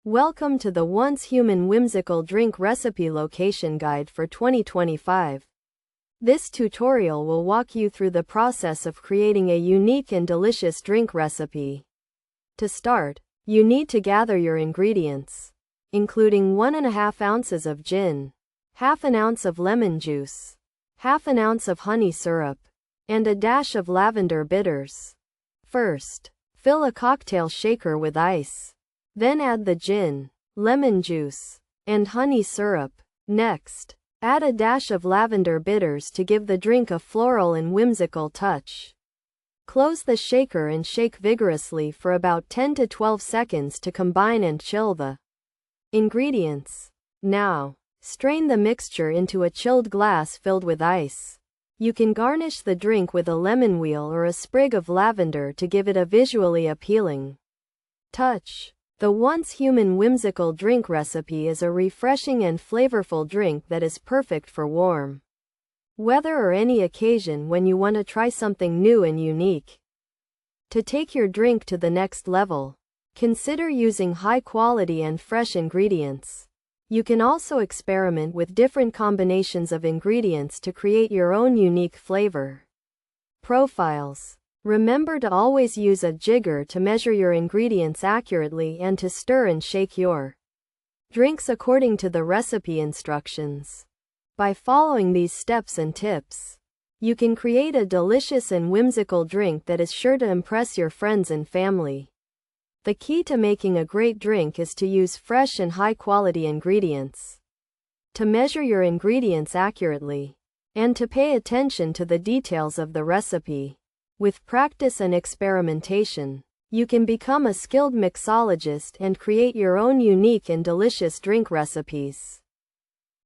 Welcome to the Once Human Whimsical Drink Recipe Location Guide for 2025. This tutorial will walk you through the process of creating a unique and delicious drink recipe. To start, you need to gather your ingredients, including 1.5 ounces of gin, half an ounce of lemon juice, half an ounce of honey syrup, and a dash of lavender bitters. First, fill a cocktail shaker with ice. Then add the gin, lemon juice, and honey syrup. Next, add a dash of lavender bitters to give the drink a floral and whimsical touch. Close the shaker and shake vigorously for about 10 to 12 seconds to combine and chill the ingredients. Now, strain the mixture into a chilled glass filled with ice. You can garnish the drink with a lemon wheel or a sprig of lavender to give it a visually appealing touch. The Once Human Whimsical drink recipe is a refreshing and flavorful drink that is perfect for warm weather or any occasion when you want to try something new and unique. To take your drink to the next level, consider using high-quality and fresh ingredients. You can also experiment with different combinations of ingredients to create your own unique flavor profiles. Remember to always use a jigger to measure your ingredients accurately and to stir and shake your drinks according to the recipe instructions. By following these steps and tips, you can create a delicious and whimsical drink that is sure to impress your friends and family. The key to making a great drink is to use fresh and high-quality ingredients, to measure your ingredients accurately, and to pay attention to the details of the recipe. With practice and experimentation, you can become a skilled mixologist and create your own unique and delicious drink recipes.